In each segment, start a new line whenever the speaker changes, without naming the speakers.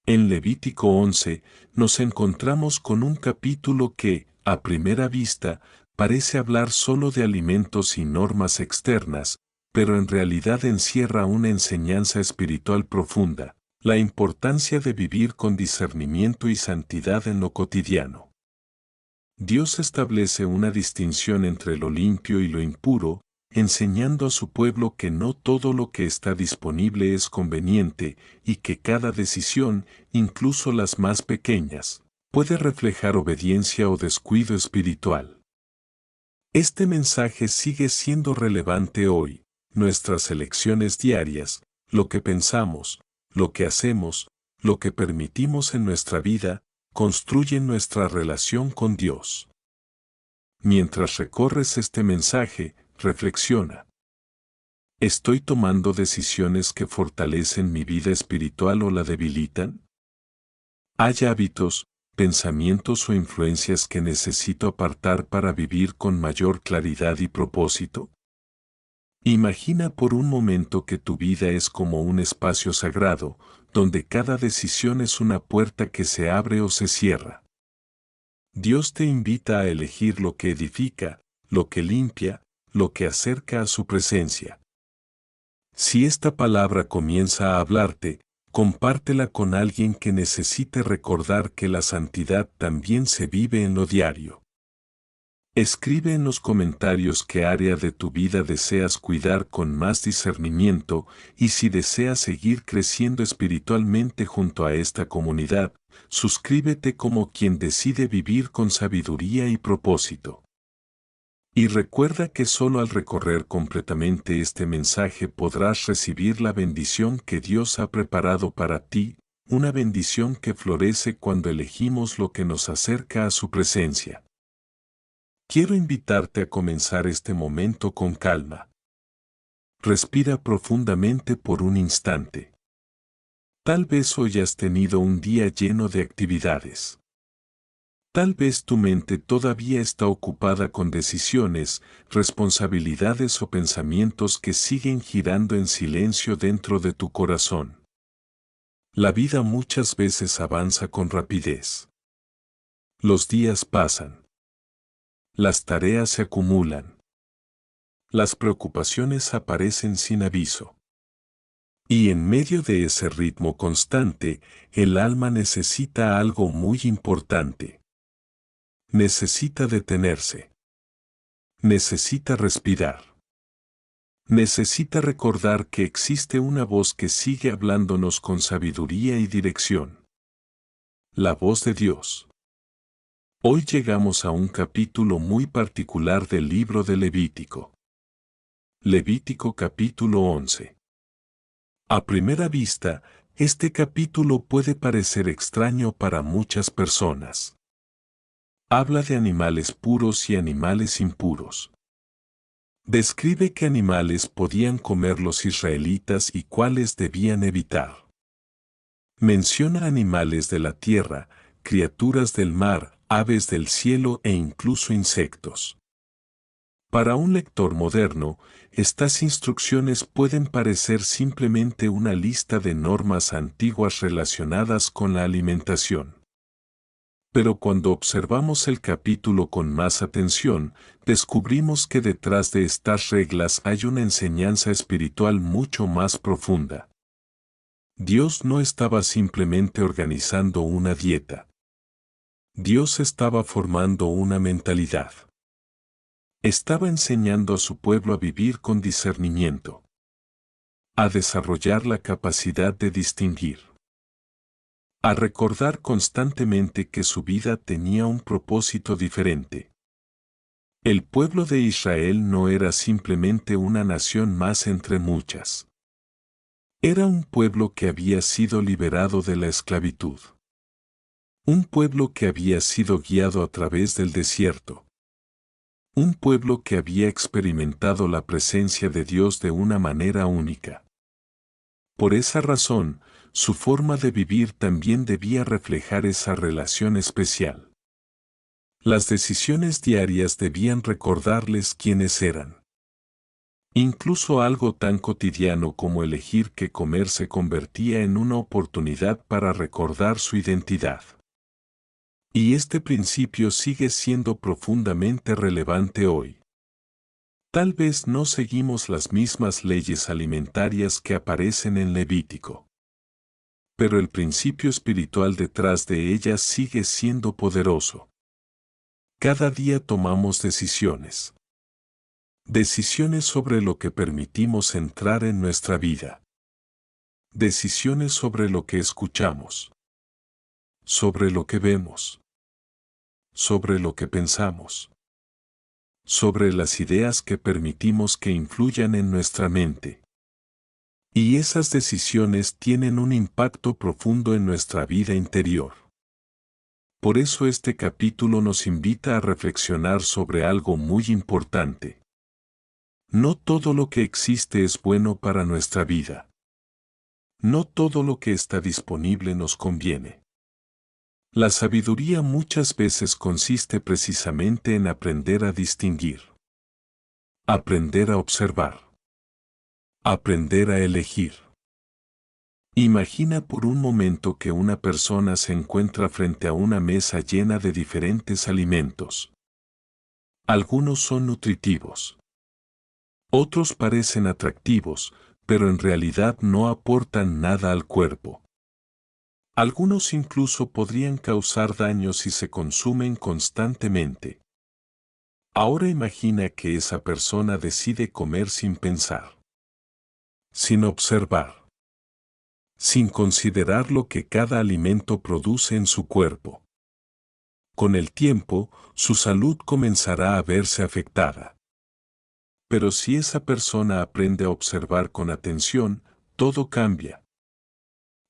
En Levítico 11 nos encontramos con un capítulo que, a primera vista, parece hablar solo de alimentos y normas externas, pero en realidad encierra una enseñanza espiritual profunda, la importancia de vivir con discernimiento y santidad en lo cotidiano. Dios establece una distinción entre lo limpio y lo impuro, enseñando a su pueblo que no todo lo que está disponible es conveniente y que cada decisión, incluso las más pequeñas, puede reflejar obediencia o descuido espiritual. Este mensaje sigue siendo relevante hoy. Nuestras elecciones diarias, lo que pensamos, lo que hacemos, lo que permitimos en nuestra vida, construyen nuestra relación con Dios. Mientras recorres este mensaje, reflexiona. ¿Estoy tomando decisiones que fortalecen mi vida espiritual o la debilitan? ¿Hay hábitos, pensamientos o influencias que necesito apartar para vivir con mayor claridad y propósito? Imagina por un momento que tu vida es como un espacio sagrado, donde cada decisión es una puerta que se abre o se cierra. Dios te invita a elegir lo que edifica, lo que limpia, lo que acerca a su presencia. Si esta palabra comienza a hablarte, compártela con alguien que necesite recordar que la santidad también se vive en lo diario. Escribe en los comentarios qué área de tu vida deseas cuidar con más discernimiento y si deseas seguir creciendo espiritualmente junto a esta comunidad, suscríbete como quien decide vivir con sabiduría y propósito. Y recuerda que solo al recorrer completamente este mensaje podrás recibir la bendición que Dios ha preparado para ti, una bendición que florece cuando elegimos lo que nos acerca a su presencia. Quiero invitarte a comenzar este momento con calma. Respira profundamente por un instante. Tal vez hoy has tenido un día lleno de actividades. Tal vez tu mente todavía está ocupada con decisiones, responsabilidades o pensamientos que siguen girando en silencio dentro de tu corazón. La vida muchas veces avanza con rapidez. Los días pasan. Las tareas se acumulan. Las preocupaciones aparecen sin aviso. Y en medio de ese ritmo constante, el alma necesita algo muy importante. Necesita detenerse. Necesita respirar. Necesita recordar que existe una voz que sigue hablándonos con sabiduría y dirección. La voz de Dios. Hoy llegamos a un capítulo muy particular del libro de Levítico. Levítico capítulo 11. A primera vista, este capítulo puede parecer extraño para muchas personas. Habla de animales puros y animales impuros. Describe qué animales podían comer los israelitas y cuáles debían evitar. Menciona animales de la tierra, criaturas del mar, aves del cielo e incluso insectos. Para un lector moderno, estas instrucciones pueden parecer simplemente una lista de normas antiguas relacionadas con la alimentación. Pero cuando observamos el capítulo con más atención, descubrimos que detrás de estas reglas hay una enseñanza espiritual mucho más profunda. Dios no estaba simplemente organizando una dieta. Dios estaba formando una mentalidad. Estaba enseñando a su pueblo a vivir con discernimiento, a desarrollar la capacidad de distinguir, a recordar constantemente que su vida tenía un propósito diferente. El pueblo de Israel no era simplemente una nación más entre muchas. Era un pueblo que había sido liberado de la esclavitud. Un pueblo que había sido guiado a través del desierto. Un pueblo que había experimentado la presencia de Dios de una manera única. Por esa razón, su forma de vivir también debía reflejar esa relación especial. Las decisiones diarias debían recordarles quiénes eran. Incluso algo tan cotidiano como elegir qué comer se convertía en una oportunidad para recordar su identidad. Y este principio sigue siendo profundamente relevante hoy. Tal vez no seguimos las mismas leyes alimentarias que aparecen en Levítico. Pero el principio espiritual detrás de ellas sigue siendo poderoso. Cada día tomamos decisiones. Decisiones sobre lo que permitimos entrar en nuestra vida. Decisiones sobre lo que escuchamos. Sobre lo que vemos. Sobre lo que pensamos. Sobre las ideas que permitimos que influyan en nuestra mente. Y esas decisiones tienen un impacto profundo en nuestra vida interior. Por eso este capítulo nos invita a reflexionar sobre algo muy importante. No todo lo que existe es bueno para nuestra vida. No todo lo que está disponible nos conviene. La sabiduría muchas veces consiste precisamente en aprender a distinguir. Aprender a observar. Aprender a elegir. Imagina por un momento que una persona se encuentra frente a una mesa llena de diferentes alimentos. Algunos son nutritivos. Otros parecen atractivos, pero en realidad no aportan nada al cuerpo. Algunos incluso podrían causar daño si se consumen constantemente. Ahora imagina que esa persona decide comer sin pensar, sin observar, sin considerar lo que cada alimento produce en su cuerpo. Con el tiempo, su salud comenzará a verse afectada. Pero si esa persona aprende a observar con atención, todo cambia.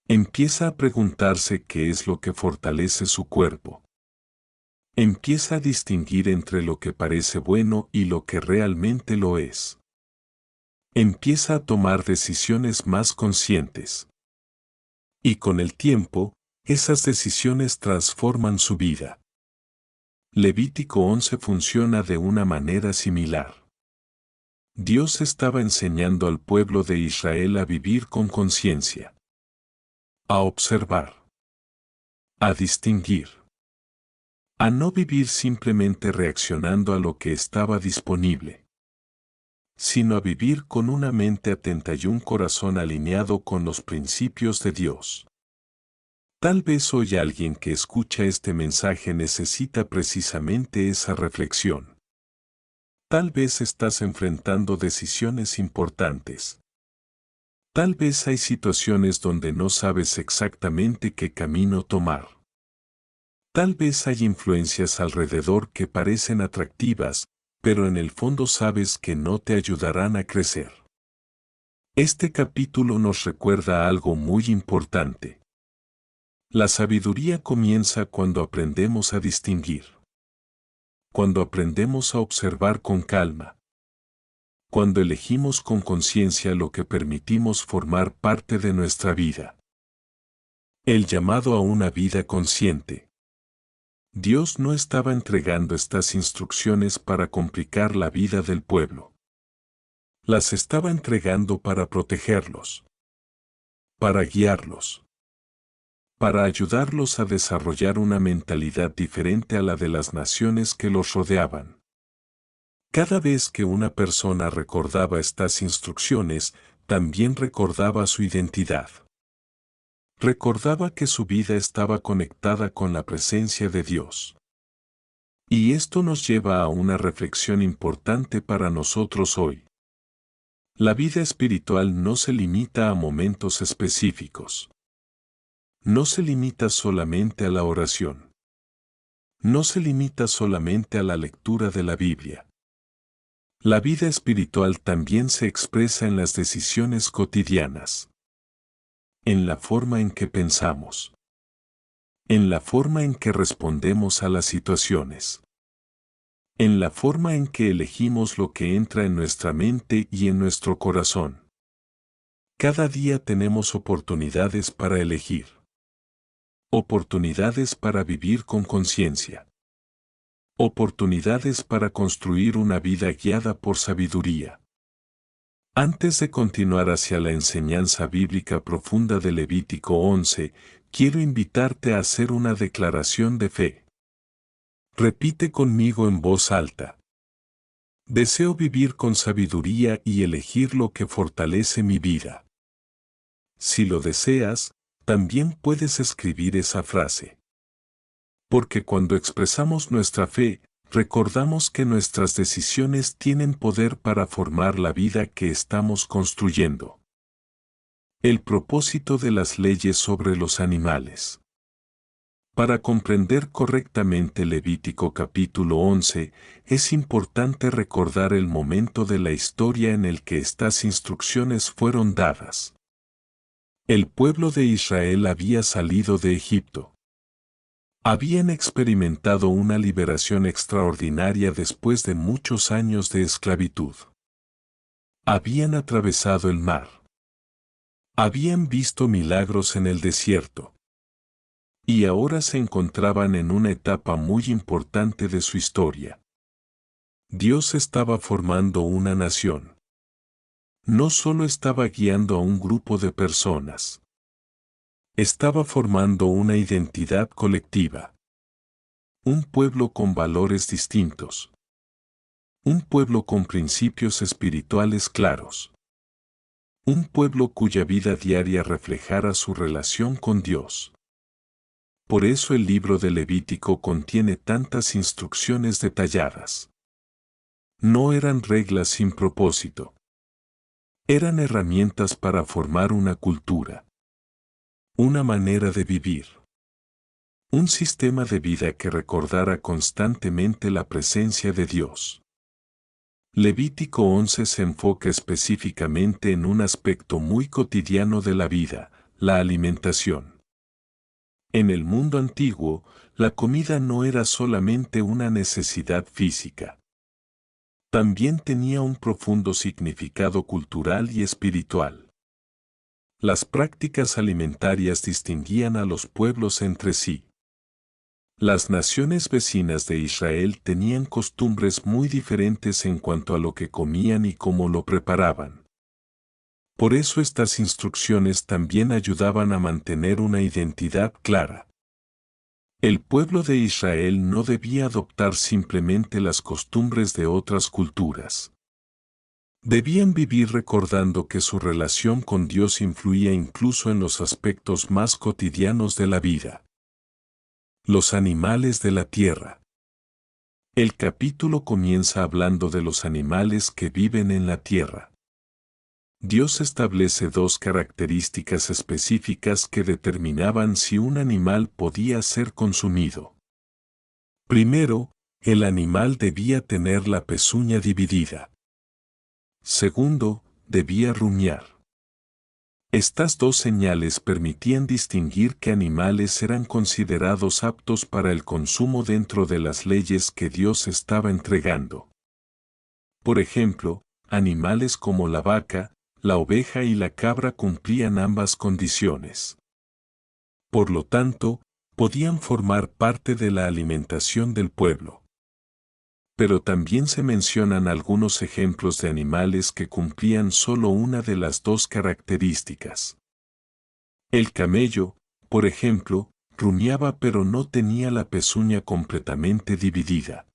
Empieza a preguntarse qué es lo que fortalece su cuerpo. Empieza a distinguir entre lo que parece bueno y lo que realmente lo es. Empieza a tomar decisiones más conscientes. Y con el tiempo, esas decisiones transforman su vida. Levítico 11 funciona de una manera similar. Dios estaba enseñando al pueblo de Israel a vivir con conciencia. A observar. A distinguir. A no vivir simplemente reaccionando a lo que estaba disponible, sino a vivir con una mente atenta y un corazón alineado con los principios de Dios. Tal vez hoy alguien que escucha este mensaje necesita precisamente esa reflexión. Tal vez estás enfrentando decisiones importantes. Tal vez hay situaciones donde no sabes exactamente qué camino tomar. Tal vez hay influencias alrededor que parecen atractivas, pero en el fondo sabes que no te ayudarán a crecer. Este capítulo nos recuerda algo muy importante. La sabiduría comienza cuando aprendemos a distinguir. Cuando aprendemos a observar con calma. Cuando elegimos con conciencia lo que permitimos formar parte de nuestra vida. El llamado a una vida consciente. Dios no estaba entregando estas instrucciones para complicar la vida del pueblo. Las estaba entregando para protegerlos, para guiarlos, para ayudarlos a desarrollar una mentalidad diferente a la de las naciones que los rodeaban. Cada vez que una persona recordaba estas instrucciones, también recordaba su identidad. Recordaba que su vida estaba conectada con la presencia de Dios. Y esto nos lleva a una reflexión importante para nosotros hoy. La vida espiritual no se limita a momentos específicos. No se limita solamente a la oración. No se limita solamente a la lectura de la Biblia. La vida espiritual también se expresa en las decisiones cotidianas. En la forma en que pensamos. En la forma en que respondemos a las situaciones. En la forma en que elegimos lo que entra en nuestra mente y en nuestro corazón. Cada día tenemos oportunidades para elegir. Oportunidades para vivir con conciencia. Oportunidades para construir una vida guiada por sabiduría. Antes de continuar hacia la enseñanza bíblica profunda de Levítico 11, quiero invitarte a hacer una declaración de fe. Repite conmigo en voz alta. Deseo vivir con sabiduría y elegir lo que fortalece mi vida. Si lo deseas, también puedes escribir esa frase. Porque cuando expresamos nuestra fe, recordamos que nuestras decisiones tienen poder para formar la vida que estamos construyendo. El propósito de las leyes sobre los animales. Para comprender correctamente Levítico capítulo 11, es importante recordar el momento de la historia en el que estas instrucciones fueron dadas. El pueblo de Israel había salido de Egipto. Habían experimentado una liberación extraordinaria después de muchos años de esclavitud. Habían atravesado el mar. Habían visto milagros en el desierto. Y ahora se encontraban en una etapa muy importante de su historia. Dios estaba formando una nación. No solo estaba guiando a un grupo de personas. Estaba formando una identidad colectiva. Un pueblo con valores distintos. Un pueblo con principios espirituales claros. Un pueblo cuya vida diaria reflejara su relación con Dios. Por eso el libro de Levítico contiene tantas instrucciones detalladas. No eran reglas sin propósito. Eran herramientas para formar una cultura. Una manera de vivir. Un sistema de vida que recordara constantemente la presencia de Dios. Levítico 11 se enfoca específicamente en un aspecto muy cotidiano de la vida, la alimentación. En el mundo antiguo, la comida no era solamente una necesidad física. También tenía un profundo significado cultural y espiritual. Las prácticas alimentarias distinguían a los pueblos entre sí. Las naciones vecinas de Israel tenían costumbres muy diferentes en cuanto a lo que comían y cómo lo preparaban. Por eso estas instrucciones también ayudaban a mantener una identidad clara. El pueblo de Israel no debía adoptar simplemente las costumbres de otras culturas. Debían vivir recordando que su relación con Dios influía incluso en los aspectos más cotidianos de la vida. Los animales de la tierra. El capítulo comienza hablando de los animales que viven en la tierra. Dios establece dos características específicas que determinaban si un animal podía ser consumido. Primero, el animal debía tener la pezuña dividida. Segundo, debía rumiar. Estas dos señales permitían distinguir qué animales eran considerados aptos para el consumo dentro de las leyes que Dios estaba entregando. Por ejemplo, animales como la vaca, la oveja y la cabra cumplían ambas condiciones. Por lo tanto, podían formar parte de la alimentación del pueblo. Pero también se mencionan algunos ejemplos de animales que cumplían solo una de las dos características. El camello, por ejemplo, rumiaba pero no tenía la pezuña completamente dividida.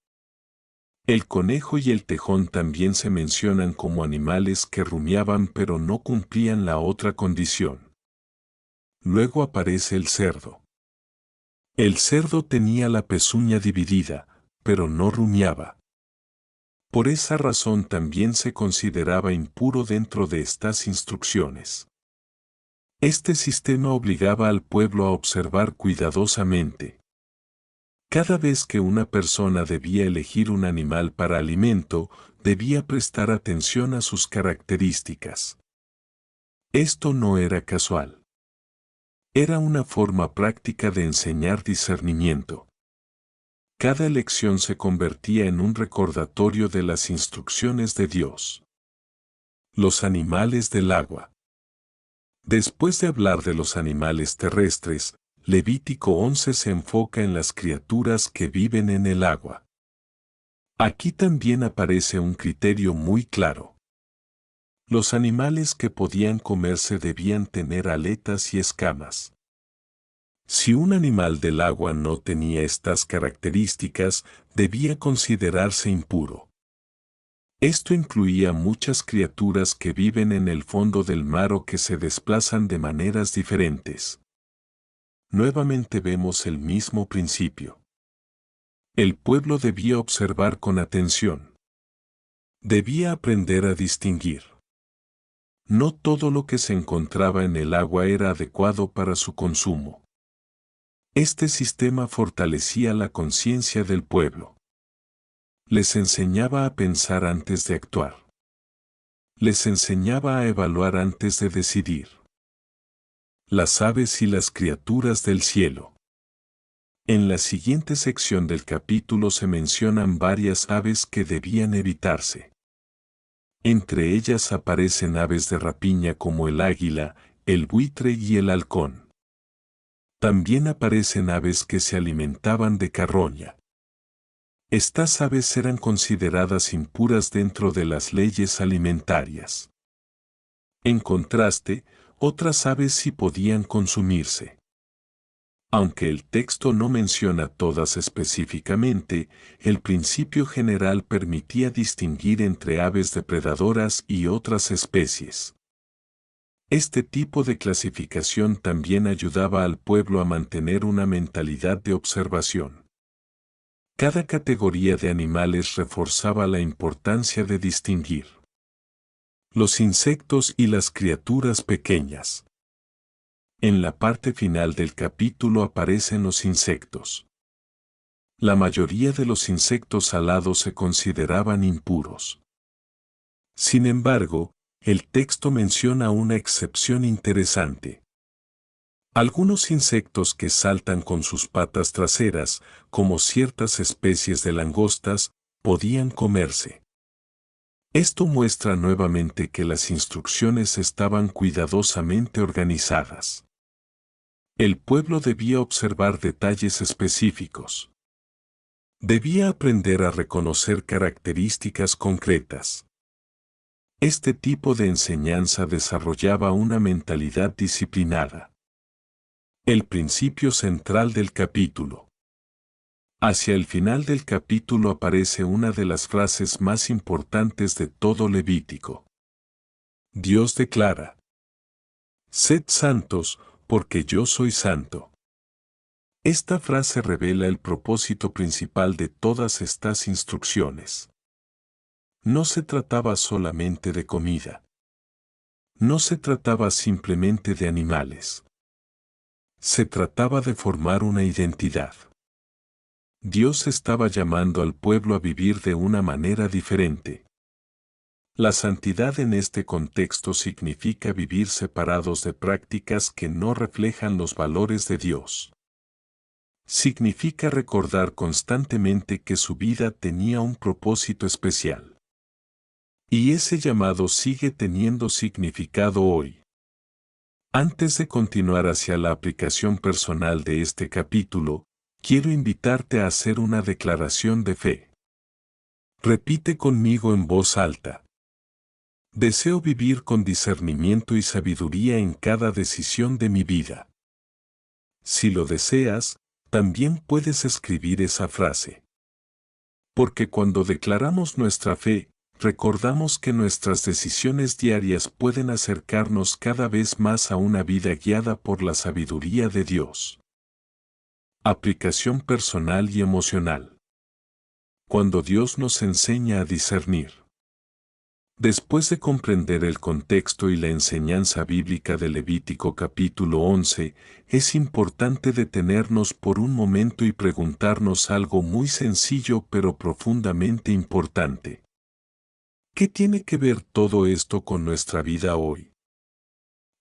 El conejo y el tejón también se mencionan como animales que rumiaban pero no cumplían la otra condición. Luego aparece el cerdo. El cerdo tenía la pezuña dividida, pero no rumiaba. Por esa razón también se consideraba impuro dentro de estas instrucciones. Este sistema obligaba al pueblo a observar cuidadosamente. Cada vez que una persona debía elegir un animal para alimento, debía prestar atención a sus características. Esto no era casual. Era una forma práctica de enseñar discernimiento. Cada elección se convertía en un recordatorio de las instrucciones de Dios. Los animales del agua. Después de hablar de los animales terrestres, Levítico 11 se enfoca en las criaturas que viven en el agua. Aquí también aparece un criterio muy claro. Los animales que podían comerse debían tener aletas y escamas. Si un animal del agua no tenía estas características, debía considerarse impuro. Esto incluía muchas criaturas que viven en el fondo del mar o que se desplazan de maneras diferentes. Nuevamente vemos el mismo principio. El pueblo debía observar con atención. Debía aprender a distinguir. No todo lo que se encontraba en el agua era adecuado para su consumo. Este sistema fortalecía la conciencia del pueblo. Les enseñaba a pensar antes de actuar. Les enseñaba a evaluar antes de decidir. Las aves y las criaturas del cielo. En la siguiente sección del capítulo se mencionan varias aves que debían evitarse. Entre ellas aparecen aves de rapiña como el águila, el buitre y el halcón. También aparecen aves que se alimentaban de carroña. Estas aves eran consideradas impuras dentro de las leyes alimentarias. En contraste, otras aves sí podían consumirse. Aunque el texto no menciona todas específicamente, el principio general permitía distinguir entre aves depredadoras y otras especies. Este tipo de clasificación también ayudaba al pueblo a mantener una mentalidad de observación. Cada categoría de animales reforzaba la importancia de distinguir. Los insectos y las criaturas pequeñas. En la parte final del capítulo aparecen los insectos. La mayoría de los insectos alados se consideraban impuros. Sin embargo, el texto menciona una excepción interesante. Algunos insectos que saltan con sus patas traseras, como ciertas especies de langostas, podían comerse. Esto muestra nuevamente que las instrucciones estaban cuidadosamente organizadas. El pueblo debía observar detalles específicos. Debía aprender a reconocer características concretas. Este tipo de enseñanza desarrollaba una mentalidad disciplinada. El principio central del capítulo. Hacia el final del capítulo aparece una de las frases más importantes de todo Levítico. Dios declara: Sed santos, porque yo soy santo. Esta frase revela el propósito principal de todas estas instrucciones. No se trataba solamente de comida. No se trataba simplemente de animales. Se trataba de formar una identidad. Dios estaba llamando al pueblo a vivir de una manera diferente. La santidad en este contexto significa vivir separados de prácticas que no reflejan los valores de Dios. Significa recordar constantemente que su vida tenía un propósito especial. Y ese llamado sigue teniendo significado hoy. Antes de continuar hacia la aplicación personal de este capítulo, quiero invitarte a hacer una declaración de fe. Repite conmigo en voz alta. Deseo vivir con discernimiento y sabiduría en cada decisión de mi vida. Si lo deseas, también puedes escribir esa frase. Porque cuando declaramos nuestra fe, recordamos que nuestras decisiones diarias pueden acercarnos cada vez más a una vida guiada por la sabiduría de Dios. Aplicación personal y emocional. Cuando Dios nos enseña a discernir. Después de comprender el contexto y la enseñanza bíblica de Levítico capítulo 11, es importante detenernos por un momento y preguntarnos algo muy sencillo pero profundamente importante. ¿Qué tiene que ver todo esto con nuestra vida hoy?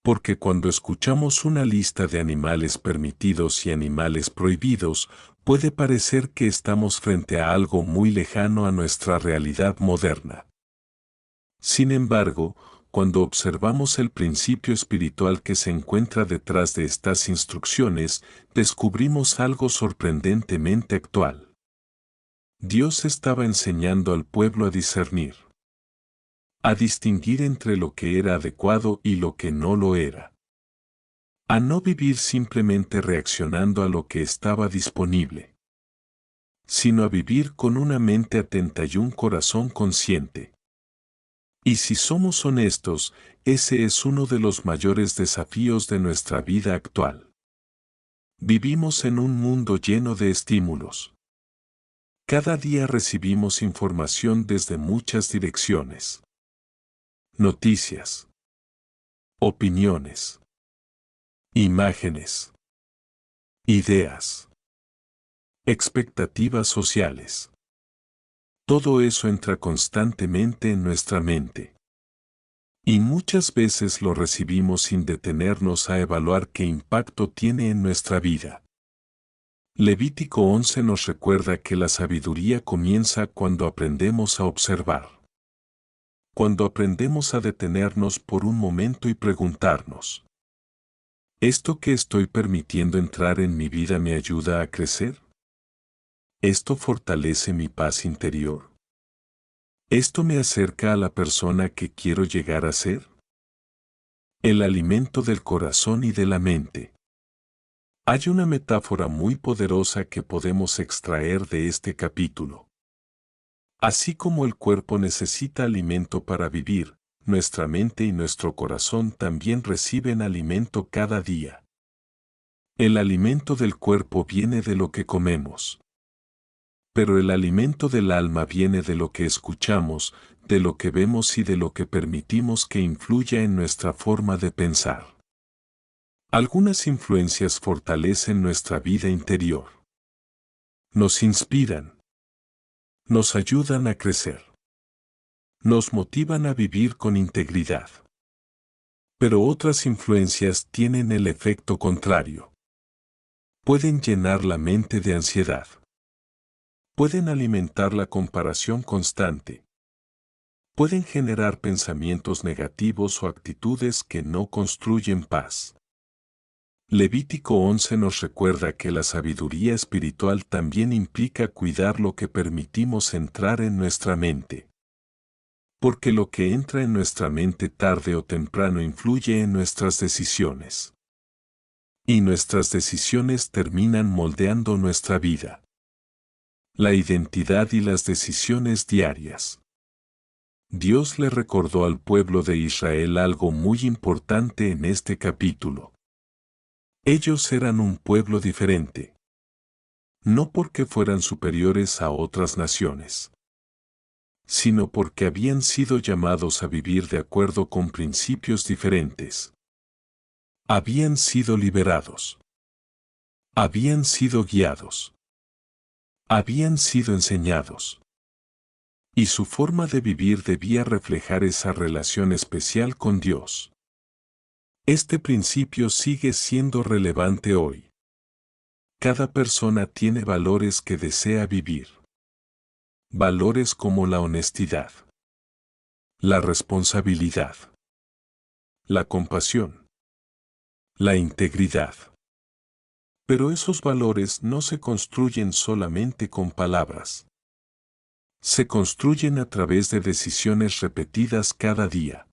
Porque cuando escuchamos una lista de animales permitidos y animales prohibidos, puede parecer que estamos frente a algo muy lejano a nuestra realidad moderna. Sin embargo, cuando observamos el principio espiritual que se encuentra detrás de estas instrucciones, descubrimos algo sorprendentemente actual. Dios estaba enseñando al pueblo a discernir. a distinguir entre lo que era adecuado y lo que no lo era, a no vivir simplemente reaccionando a lo que estaba disponible, sino a vivir con una mente atenta y un corazón consciente. Y si somos honestos, ese es uno de los mayores desafíos de nuestra vida actual. Vivimos en un mundo lleno de estímulos. Cada día recibimos información desde muchas direcciones. Noticias, opiniones, imágenes, ideas, expectativas sociales. Todo eso entra constantemente en nuestra mente. Y muchas veces lo recibimos sin detenernos a evaluar qué impacto tiene en nuestra vida. Levítico 11 nos recuerda que la sabiduría comienza cuando aprendemos a observar. Cuando aprendemos a detenernos por un momento y preguntarnos, ¿esto que estoy permitiendo entrar en mi vida me ayuda a crecer? ¿Esto fortalece mi paz interior? ¿Esto me acerca a la persona que quiero llegar a ser? El alimento del corazón y de la mente. Hay una metáfora muy poderosa que podemos extraer de este capítulo. Así como el cuerpo necesita alimento para vivir, nuestra mente y nuestro corazón también reciben alimento cada día. El alimento del cuerpo viene de lo que comemos. Pero el alimento del alma viene de lo que escuchamos, de lo que vemos y de lo que permitimos que influya en nuestra forma de pensar. Algunas influencias fortalecen nuestra vida interior. Nos inspiran. Nos ayudan a crecer. Nos motivan a vivir con integridad. Pero otras influencias tienen el efecto contrario. Pueden llenar la mente de ansiedad. Pueden alimentar la comparación constante. Pueden generar pensamientos negativos o actitudes que no construyen paz. Levítico 11 nos recuerda que la sabiduría espiritual también implica cuidar lo que permitimos entrar en nuestra mente. Porque lo que entra en nuestra mente tarde o temprano influye en nuestras decisiones. Y nuestras decisiones terminan moldeando nuestra vida. La identidad y las decisiones diarias. Dios le recordó al pueblo de Israel algo muy importante en este capítulo. Ellos eran un pueblo diferente. No porque fueran superiores a otras naciones, sino porque habían sido llamados a vivir de acuerdo con principios diferentes. Habían sido liberados. Habían sido guiados. Habían sido enseñados. Y su forma de vivir debía reflejar esa relación especial con Dios. Este principio sigue siendo relevante hoy. Cada persona tiene valores que desea vivir. Valores como la honestidad, la responsabilidad, la compasión, la integridad. Pero esos valores no se construyen solamente con palabras. Se construyen a través de decisiones repetidas cada día.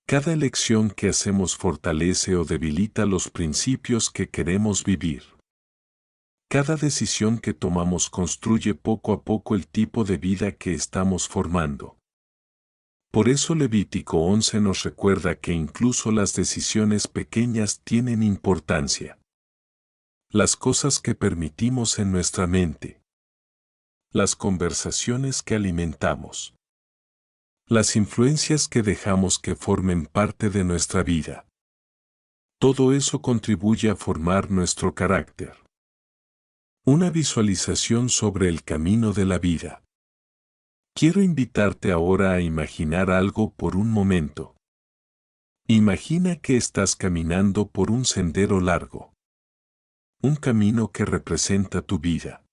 Cada elección que hacemos fortalece o debilita los principios que queremos vivir. Cada decisión que tomamos construye poco a poco el tipo de vida que estamos formando. Por eso Levítico 11 nos recuerda que incluso las decisiones pequeñas tienen importancia. Las cosas que permitimos en nuestra mente. Las conversaciones que alimentamos. Las influencias que dejamos que formen parte de nuestra vida. Todo eso contribuye a formar nuestro carácter. Una visualización sobre el camino de la vida. Quiero invitarte ahora a imaginar algo por un momento. Imagina que estás caminando por un sendero largo. Un camino que representa tu vida.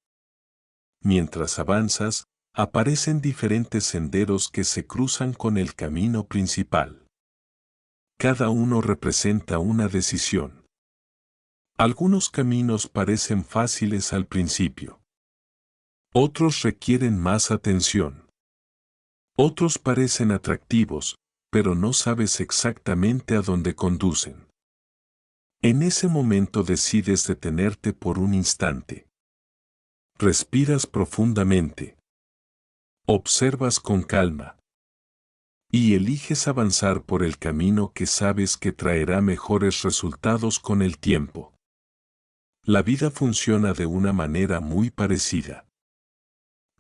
Mientras avanzas, aparecen diferentes senderos que se cruzan con el camino principal. Cada uno representa una decisión. Algunos caminos parecen fáciles al principio. Otros requieren más atención. Otros parecen atractivos, pero no sabes exactamente a dónde conducen. En ese momento decides detenerte por un instante. Respiras profundamente. Observas con calma. Y eliges avanzar por el camino que sabes que traerá mejores resultados con el tiempo. La vida funciona de una manera muy parecida.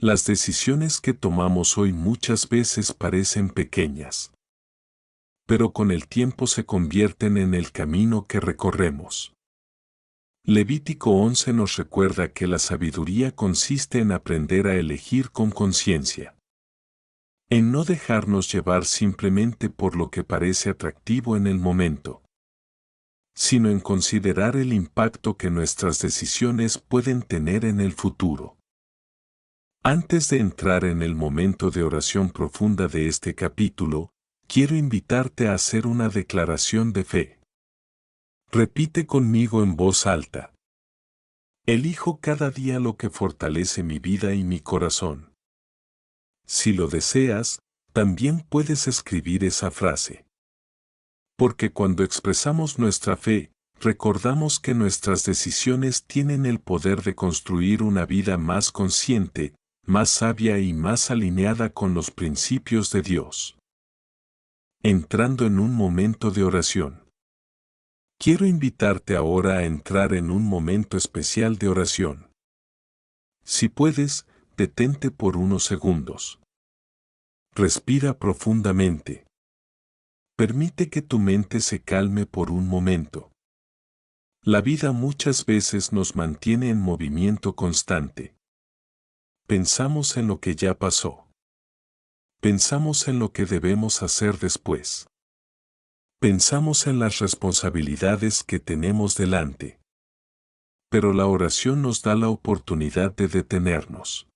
Las decisiones que tomamos hoy muchas veces parecen pequeñas, pero con el tiempo se convierten en el camino que recorremos. Levítico 11 nos recuerda que la sabiduría consiste en aprender a elegir con conciencia. En no dejarnos llevar simplemente por lo que parece atractivo en el momento, sino en considerar el impacto que nuestras decisiones pueden tener en el futuro. Antes de entrar en el momento de oración profunda de este capítulo, quiero invitarte a hacer una declaración de fe. Repite conmigo en voz alta. Elijo cada día lo que fortalece mi vida y mi corazón. Si lo deseas, también puedes escribir esa frase. Porque cuando expresamos nuestra fe, recordamos que nuestras decisiones tienen el poder de construir una vida más consciente, más sabia y más alineada con los principios de Dios. Entrando en un momento de oración. Quiero invitarte ahora a entrar en un momento especial de oración. Si puedes, detente por unos segundos. Respira profundamente. Permite que tu mente se calme por un momento. La vida muchas veces nos mantiene en movimiento constante. Pensamos en lo que ya pasó. Pensamos en lo que debemos hacer después. Pensamos en las responsabilidades que tenemos delante. Pero la oración nos da la oportunidad de detenernos.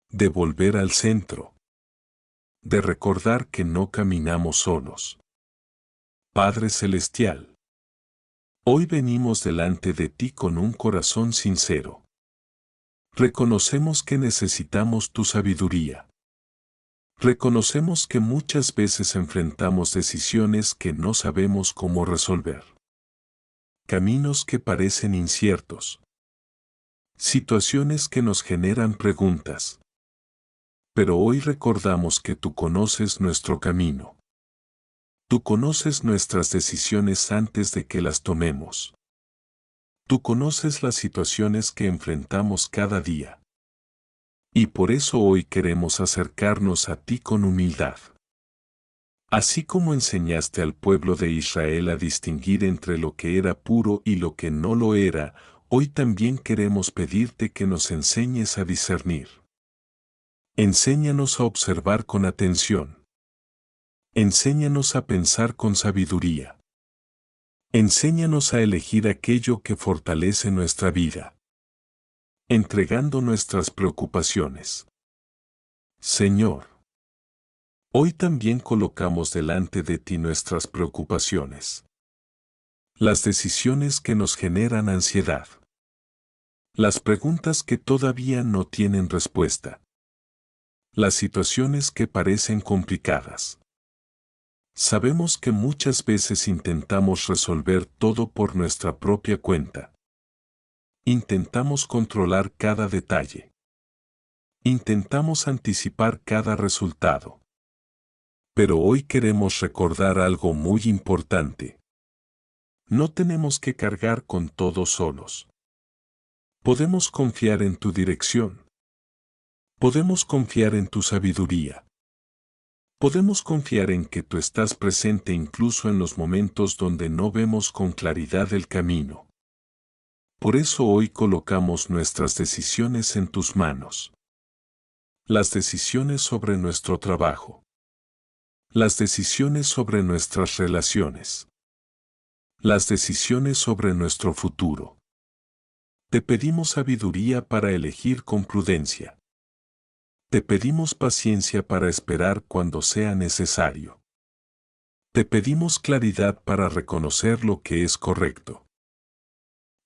De volver al centro. De recordar que no caminamos solos. Padre Celestial, hoy venimos delante de ti con un corazón sincero. Reconocemos que necesitamos tu sabiduría. Reconocemos que muchas veces enfrentamos decisiones que no sabemos cómo resolver. Caminos que parecen inciertos. Situaciones que nos generan preguntas. Pero hoy recordamos que tú conoces nuestro camino. Tú conoces nuestras decisiones antes de que las tomemos. Tú conoces las situaciones que enfrentamos cada día. Y por eso hoy queremos acercarnos a ti con humildad. Así como enseñaste al pueblo de Israel a distinguir entre lo que era puro y lo que no lo era, hoy también queremos pedirte que nos enseñes a discernir. Enséñanos a observar con atención. Enséñanos a pensar con sabiduría. Enséñanos a elegir aquello que fortalece nuestra vida, entregando nuestras preocupaciones. Señor, hoy también colocamos delante de ti nuestras preocupaciones. Las decisiones que nos generan ansiedad. Las preguntas que todavía no tienen respuesta. Las situaciones que parecen complicadas. Sabemos que muchas veces intentamos resolver todo por nuestra propia cuenta. Intentamos controlar cada detalle. Intentamos anticipar cada resultado. Pero hoy queremos recordar algo muy importante. No tenemos que cargar con todo solos. Podemos confiar en tu dirección. Podemos confiar en tu sabiduría. Podemos confiar en que tú estás presente incluso en los momentos donde no vemos con claridad el camino. Por eso hoy colocamos nuestras decisiones en tus manos. Las decisiones sobre nuestro trabajo. Las decisiones sobre nuestras relaciones. Las decisiones sobre nuestro futuro. Te pedimos sabiduría para elegir con prudencia. Te pedimos paciencia para esperar cuando sea necesario. Te pedimos claridad para reconocer lo que es correcto.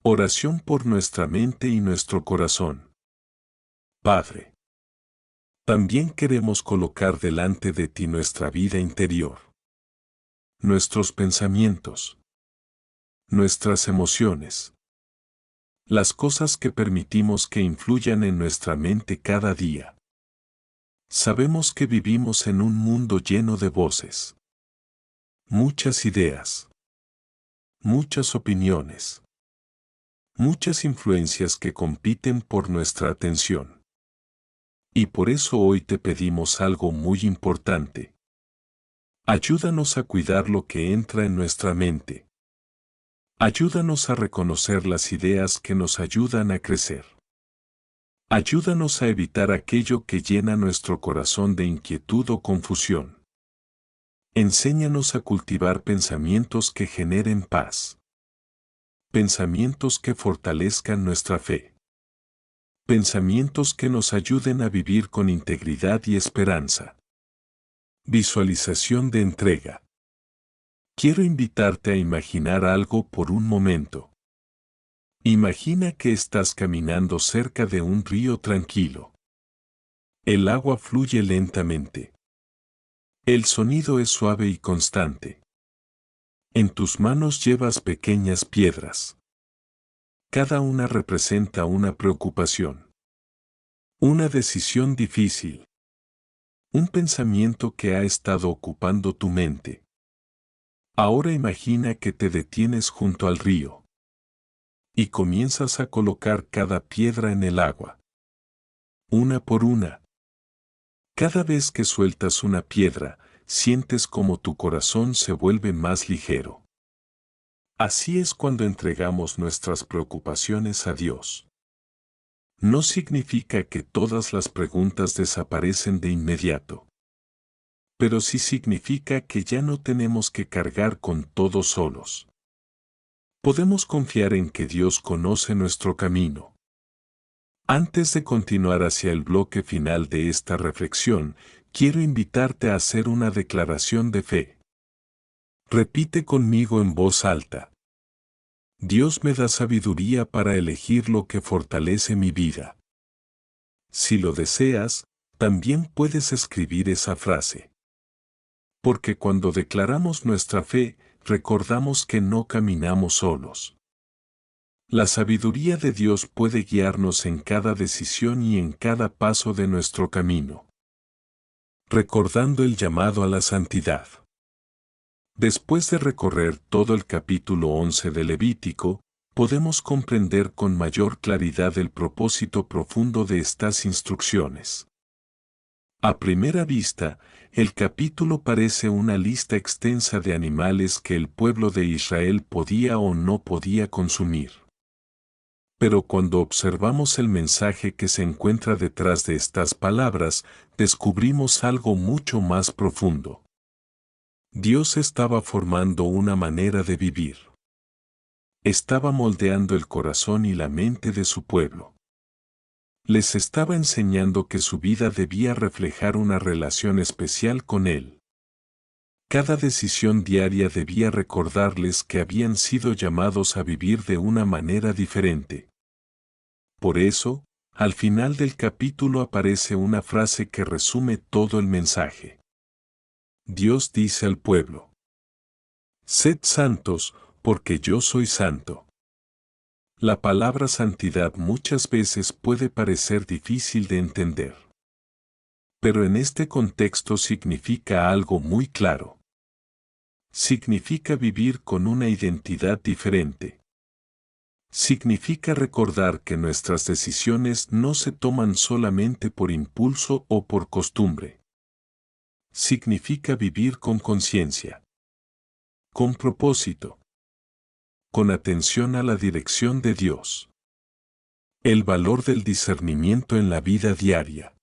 Oración por nuestra mente y nuestro corazón. Padre, También queremos colocar delante de ti nuestra vida interior, nuestros pensamientos, nuestras emociones, las cosas que permitimos que influyan en nuestra mente cada día. Sabemos que vivimos en un mundo lleno de voces, muchas ideas, muchas opiniones, muchas influencias que compiten por nuestra atención. Y por eso hoy te pedimos algo muy importante. Ayúdanos a cuidar lo que entra en nuestra mente. Ayúdanos a reconocer las ideas que nos ayudan a crecer. Ayúdanos a evitar aquello que llena nuestro corazón de inquietud o confusión. Enséñanos a cultivar pensamientos que generen paz. Pensamientos que fortalezcan nuestra fe. Pensamientos que nos ayuden a vivir con integridad y esperanza. Visualización de entrega. Quiero invitarte a imaginar algo por un momento. Imagina que estás caminando cerca de un río tranquilo. El agua fluye lentamente. El sonido es suave y constante. En tus manos llevas pequeñas piedras. Cada una representa una preocupación. Una decisión difícil. Un pensamiento que ha estado ocupando tu mente. Ahora imagina que te detienes junto al río. Y comienzas a colocar cada piedra en el agua. Una por una. Cada vez que sueltas una piedra, sientes como tu corazón se vuelve más ligero. Así es cuando entregamos nuestras preocupaciones a Dios. No significa que todas las preguntas desaparecen de inmediato. Pero sí significa que ya no tenemos que cargar con todo solos. Podemos confiar en que Dios conoce nuestro camino. Antes de continuar hacia el bloque final de esta reflexión, quiero invitarte a hacer una declaración de fe. Repite conmigo en voz alta. Dios me da sabiduría para elegir lo que fortalece mi vida. Si lo deseas, también puedes escribir esa frase. Porque cuando declaramos nuestra fe, recordamos que no caminamos solos. La sabiduría de Dios puede guiarnos en cada decisión y en cada paso de nuestro camino. Recordando el llamado a la santidad. Después de recorrer todo el capítulo 11 de Levítico, podemos comprender con mayor claridad el propósito profundo de estas instrucciones. A primera vista, el capítulo parece una lista extensa de animales que el pueblo de Israel podía o no podía consumir. Pero cuando observamos el mensaje que se encuentra detrás de estas palabras, descubrimos algo mucho más profundo. Dios estaba formando una manera de vivir. Estaba moldeando el corazón y la mente de su pueblo. Les estaba enseñando que su vida debía reflejar una relación especial con Él. Cada decisión diaria debía recordarles que habían sido llamados a vivir de una manera diferente. Por eso, al final del capítulo aparece una frase que resume todo el mensaje. Dios dice al pueblo: Sed santos, porque yo soy santo. La palabra santidad muchas veces puede parecer difícil de entender. Pero en este contexto significa algo muy claro. Significa vivir con una identidad diferente. Significa recordar que nuestras decisiones no se toman solamente por impulso o por costumbre. Significa vivir con conciencia. Con propósito. Con atención a la dirección de Dios. El valor del discernimiento en la vida diaria.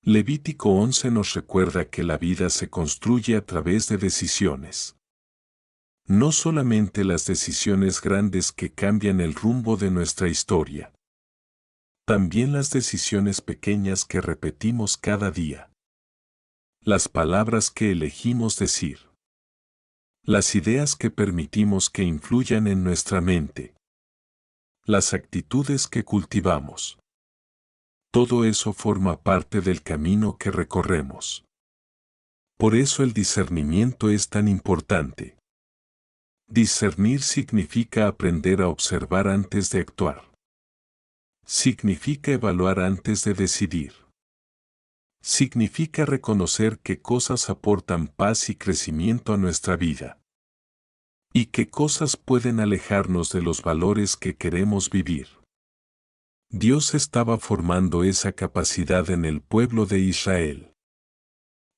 Levítico 11 nos recuerda que la vida se construye a través de decisiones. No solamente las decisiones grandes que cambian el rumbo de nuestra historia. También las decisiones pequeñas que repetimos cada día. Las palabras que elegimos decir. Las ideas que permitimos que influyan en nuestra mente. Las actitudes que cultivamos. Todo eso forma parte del camino que recorremos. Por eso el discernimiento es tan importante. Discernir significa aprender a observar antes de actuar. Significa evaluar antes de decidir. Significa reconocer qué cosas aportan paz y crecimiento a nuestra vida. Y qué cosas pueden alejarnos de los valores que queremos vivir. Dios estaba formando esa capacidad en el pueblo de Israel.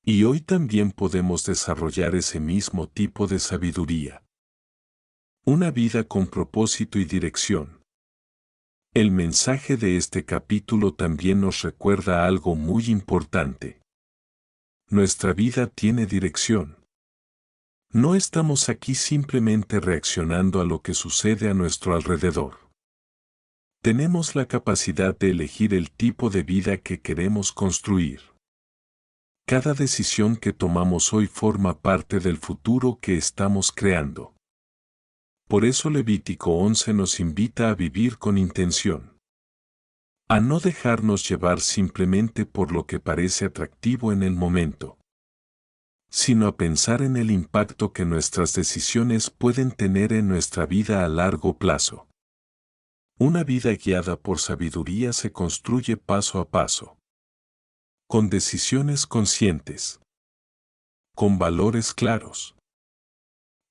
Y hoy también podemos desarrollar ese mismo tipo de sabiduría. Una vida con propósito y dirección. El mensaje de este capítulo también nos recuerda algo muy importante. Nuestra vida tiene dirección. No estamos aquí simplemente reaccionando a lo que sucede a nuestro alrededor. Tenemos la capacidad de elegir el tipo de vida que queremos construir. Cada decisión que tomamos hoy forma parte del futuro que estamos creando. Por eso Levítico 11 nos invita a vivir con intención. A no dejarnos llevar simplemente por lo que parece atractivo en el momento, sino a pensar en el impacto que nuestras decisiones pueden tener en nuestra vida a largo plazo. Una vida guiada por sabiduría se construye paso a paso, con decisiones conscientes, con valores claros,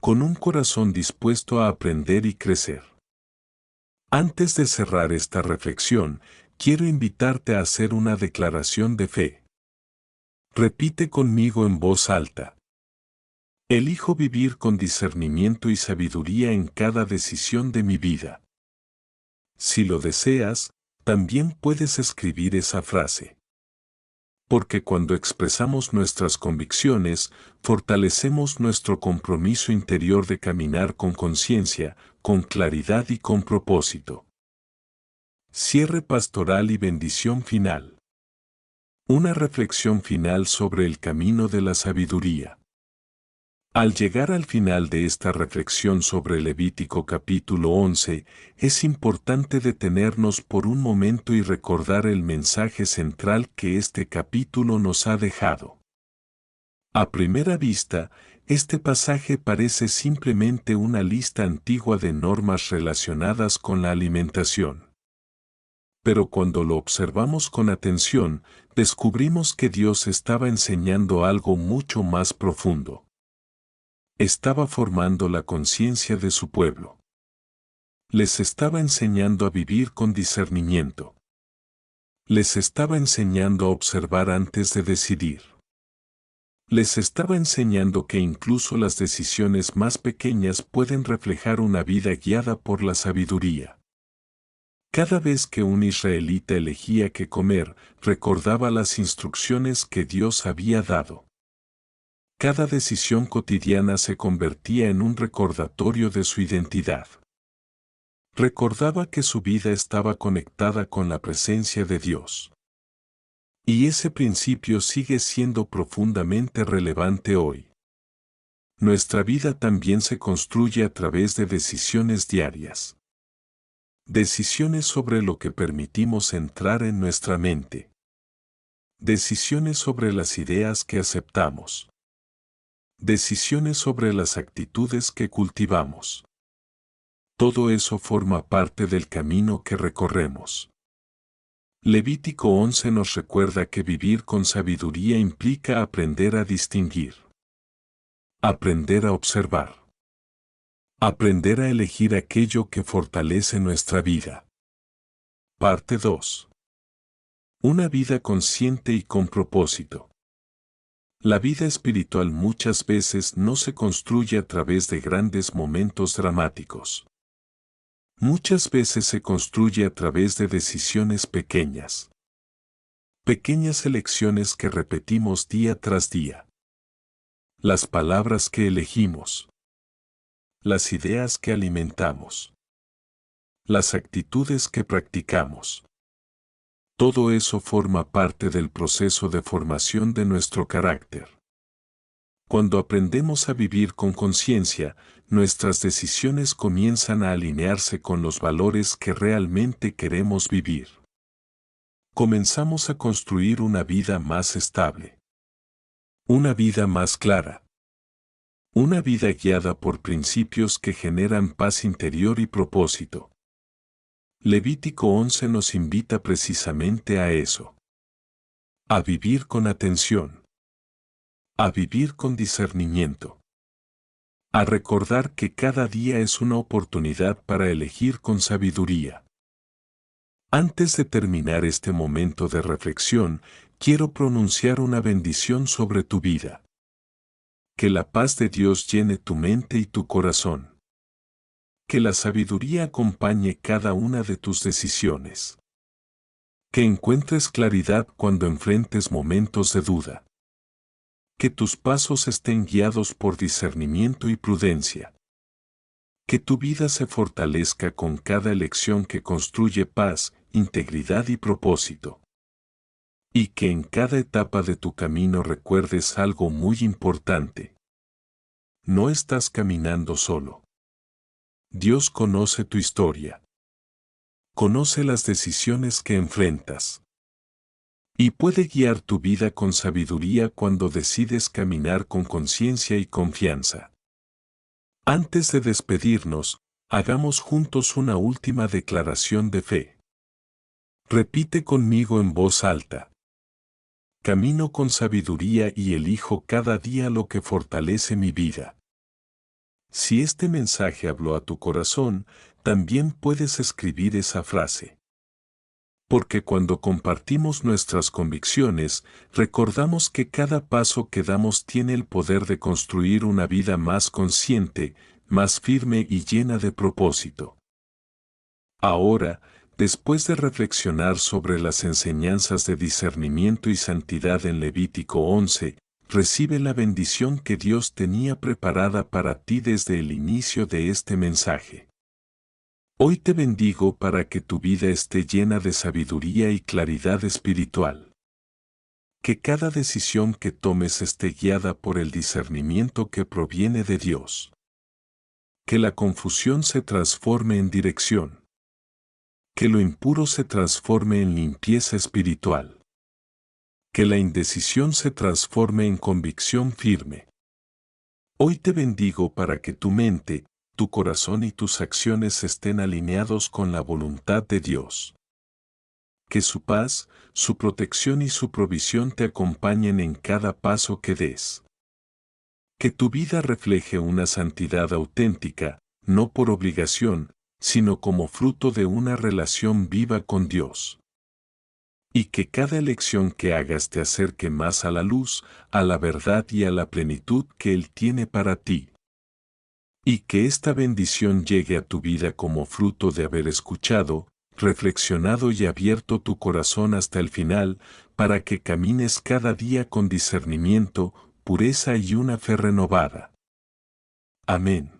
con un corazón dispuesto a aprender y crecer. Antes de cerrar esta reflexión, quiero invitarte a hacer una declaración de fe. Repite conmigo en voz alta. Elijo vivir con discernimiento y sabiduría en cada decisión de mi vida. Si lo deseas, también puedes escribir esa frase. Porque cuando expresamos nuestras convicciones, fortalecemos nuestro compromiso interior de caminar con conciencia, con claridad y con propósito. Cierre pastoral y bendición final. Una reflexión final sobre el camino de la sabiduría. Al llegar al final de esta reflexión sobre Levítico capítulo 11, es importante detenernos por un momento y recordar el mensaje central que este capítulo nos ha dejado. A primera vista, este pasaje parece simplemente una lista antigua de normas relacionadas con la alimentación. Pero cuando lo observamos con atención, descubrimos que Dios estaba enseñando algo mucho más profundo. Estaba formando la conciencia de su pueblo. Les estaba enseñando a vivir con discernimiento. Les estaba enseñando a observar antes de decidir. Les estaba enseñando que incluso las decisiones más pequeñas pueden reflejar una vida guiada por la sabiduría. Cada vez que un israelita elegía qué comer, recordaba las instrucciones que Dios había dado. Cada decisión cotidiana se convertía en un recordatorio de su identidad. Recordaba que su vida estaba conectada con la presencia de Dios. Y ese principio sigue siendo profundamente relevante hoy. Nuestra vida también se construye a través de decisiones diarias. Decisiones sobre lo que permitimos entrar en nuestra mente. Decisiones sobre las ideas que aceptamos. Decisiones sobre las actitudes que cultivamos. Todo eso forma parte del camino que recorremos. Levítico 11 nos recuerda que vivir con sabiduría implica aprender a distinguir. Aprender a observar. Aprender a elegir aquello que fortalece nuestra vida. Parte 2. Una vida consciente y con propósito. La vida espiritual muchas veces no se construye a través de grandes momentos dramáticos. Muchas veces se construye a través de decisiones pequeñas. Pequeñas elecciones que repetimos día tras día. Las palabras que elegimos. Las ideas que alimentamos. Las actitudes que practicamos. Todo eso forma parte del proceso de formación de nuestro carácter. Cuando aprendemos a vivir con conciencia, nuestras decisiones comienzan a alinearse con los valores que realmente queremos vivir. comenzamos a construir una vida más estable. Una vida más clara. Una vida guiada por principios que generan paz interior y propósito. Levítico 11 nos invita precisamente a eso. A vivir con atención. A vivir con discernimiento. A recordar que cada día es una oportunidad para elegir con sabiduría. Antes de terminar este momento de reflexión, quiero pronunciar una bendición sobre tu vida. Que la paz de Dios llene tu mente y tu corazón. Que la sabiduría acompañe cada una de tus decisiones. Que encuentres claridad cuando enfrentes momentos de duda. Que tus pasos estén guiados por discernimiento y prudencia. Que tu vida se fortalezca con cada elección que construye paz, integridad y propósito. Y que en cada etapa de tu camino recuerdes algo muy importante. No estás caminando solo. Dios conoce tu historia. Conoce las decisiones que enfrentas. Y puede guiar tu vida con sabiduría cuando decides caminar con conciencia y confianza. Antes de despedirnos, hagamos juntos una última declaración de fe. Repite conmigo en voz alta. Camino con sabiduría y elijo cada día lo que fortalece mi vida. Si este mensaje habló a tu corazón, también puedes escribir esa frase. Porque cuando compartimos nuestras convicciones, recordamos que cada paso que damos tiene el poder de construir una vida más consciente, más firme y llena de propósito. Ahora, después de reflexionar sobre las enseñanzas de discernimiento y santidad en Levítico 11, recibe la bendición que Dios tenía preparada para ti desde el inicio de este mensaje. Hoy te bendigo para que tu vida esté llena de sabiduría y claridad espiritual. Que cada decisión que tomes esté guiada por el discernimiento que proviene de Dios. Que la confusión se transforme en dirección. Que lo impuro se transforme en limpieza espiritual. Que la indecisión se transforme en convicción firme. Hoy te bendigo para que tu mente, tu corazón y tus acciones estén alineados con la voluntad de Dios. Que su paz, su protección y su provisión te acompañen en cada paso que des. Que tu vida refleje una santidad auténtica, no por obligación, sino como fruto de una relación viva con Dios. Y que cada elección que hagas te acerque más a la luz, a la verdad y a la plenitud que Él tiene para ti. Y que esta bendición llegue a tu vida como fruto de haber escuchado, reflexionado y abierto tu corazón hasta el final, para que camines cada día con discernimiento, pureza y una fe renovada. Amén.